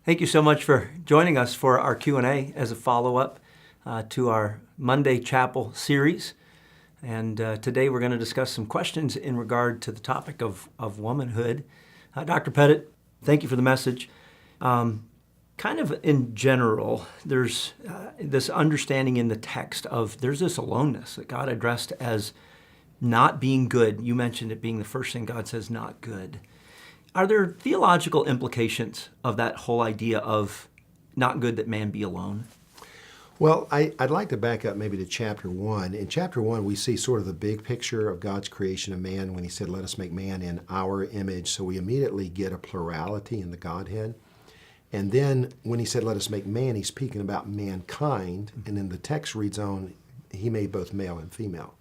Thank you so much for joining us for our Q&A as a follow-up to our Monday Chapel series. And today we're going to discuss some questions in regard to the topic of womanhood. Dr. Pettit, thank you for the message. Kind of in general, there's this understanding in the text of there's this aloneness that God addressed as not being good. You mentioned it being the first thing God says, not good. Are there theological implications of that whole idea of not good that man be alone? Well, I'd like to back up maybe to chapter 1. In chapter 1, we see sort of the big picture of God's creation of man when he said, let us make man in our image. So we immediately get a plurality in the Godhead. And then when he said, let us make man, he's speaking about mankind. And then the text reads on, he made both male and female.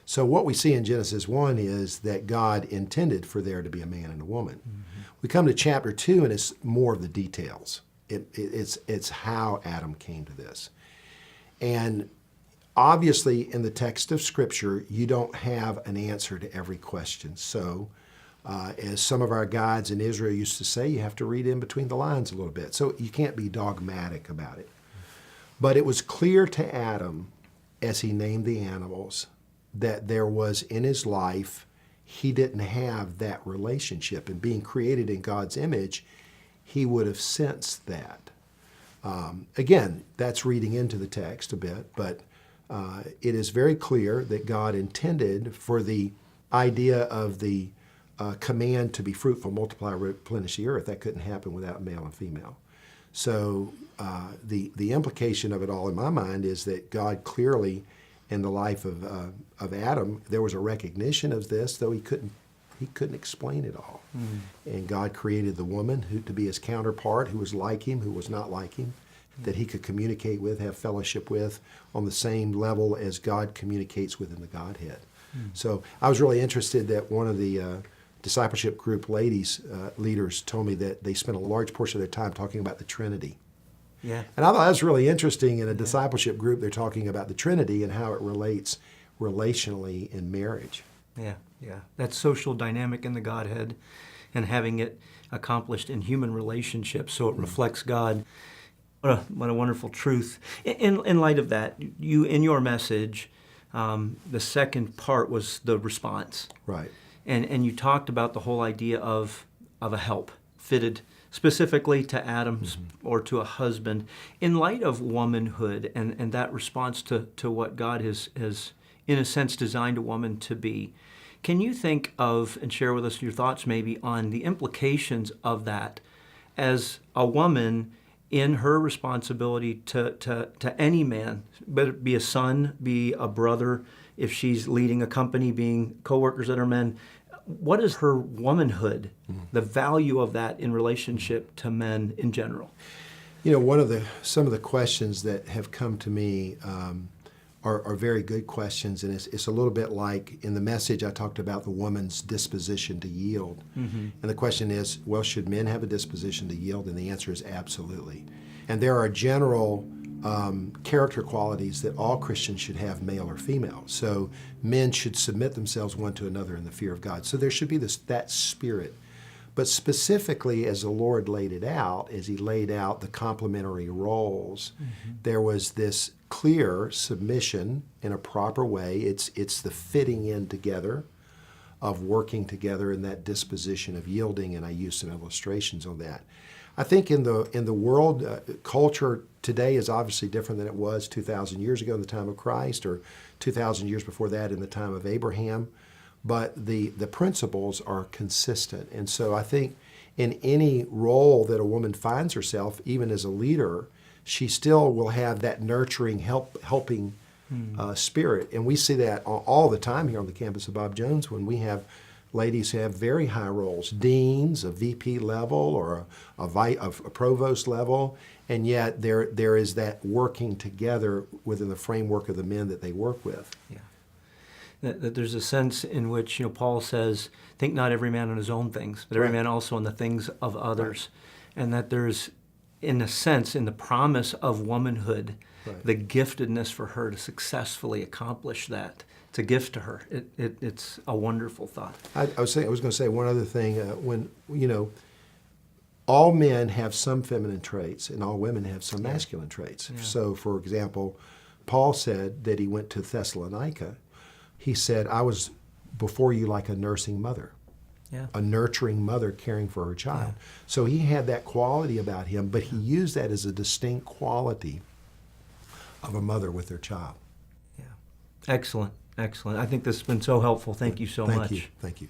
So what we see in Genesis 1 is that God intended for there to be a man and a woman. Mm-hmm. We come to chapter 2, and it's more of the details. It's how Adam came to this. And obviously, in the text of Scripture, you don't have an answer to every question. So as some of our guides in Israel used to say, you have to read in between the lines a little bit. So you can't be dogmatic about it. But it was clear to Adam, as he named the animals, that there was in his life, he didn't have that relationship. And being created in God's image, he would have sensed that. Again, that's reading into the text a bit, but it is very clear that God intended for the idea of the command to be fruitful, multiply, replenish the earth. That couldn't happen without male and female. So the implication of it all in my mind is that God clearly, in the life of Adam, there was a recognition of this, though he couldn't explain it all. And God created the woman to be his counterpart, who was like him, who was not like him, that he could communicate with, have fellowship with, on the same level as God communicates within the Godhead. So I was really interested that one of the discipleship group leaders told me that they spent a large portion of their time talking about the Trinity. Yeah. And I thought that was really interesting. In a discipleship group, they're talking about the Trinity and how it relates relationally in marriage. Yeah. That social dynamic in the Godhead and having it accomplished in human relationships so it reflects God. What a wonderful truth. In light of that, you in your message, the second part was the response. Right. And you talked about the whole idea of a help fitted specifically to Adam's or to a husband. In light of womanhood and that response to what God has, in a sense, designed a woman to be, can you think of and share with us your thoughts maybe on the implications of that as a woman in her responsibility to any man, whether it be a son, be a brother, if she's leading a company, being coworkers that are men? What is her womanhood, the value of that in relationship to men in general? You know, some of the questions that have come to me are very good questions, and it's a little bit like in the message I talked about the woman's disposition to yield. And the question is, well, should men have a disposition to yield? And the answer is absolutely. And there are general character qualities that all Christians should have, male or female. So men should submit themselves one to another in the fear of God. So there should be that spirit. But specifically, as the Lord laid it out, as he laid out the complementary roles, there was this clear submission in a proper way. It's the fitting in together of working together in that disposition of yielding, and I used some illustrations on that. I think in the world, culture today is obviously different than it was 2,000 years ago in the time of Christ, or 2,000 years before that in the time of Abraham. But the principles are consistent. And so I think in any role that a woman finds herself, even as a leader, she still will have that nurturing, helping spirit. And we see that all the time here on the campus of Bob Jones when we have ladies who have very high roles, deans, a VP level, or a provost level, and yet there is that working together within the framework of the men that they work with. Yeah. That there's a sense in which, Paul says, think not every man on his own things, but every man also on the things of others. Right. And that there's, in a sense, in the promise of womanhood, the giftedness for her to successfully accomplish that. It's a gift to her. It's a wonderful thought. I was going to say one other thing. When all men have some feminine traits and all women have some masculine traits. Yeah. So, for example, Paul said that he went to Thessalonica. He said, I was before you like a nursing mother, Yeah. a nurturing mother caring for her child. Yeah. So he had that quality about him, but he used that as a distinct quality of a mother with their child. Yeah. Excellent. Excellent. I think this has been so helpful. Thank you so much. Thank you. Thank you.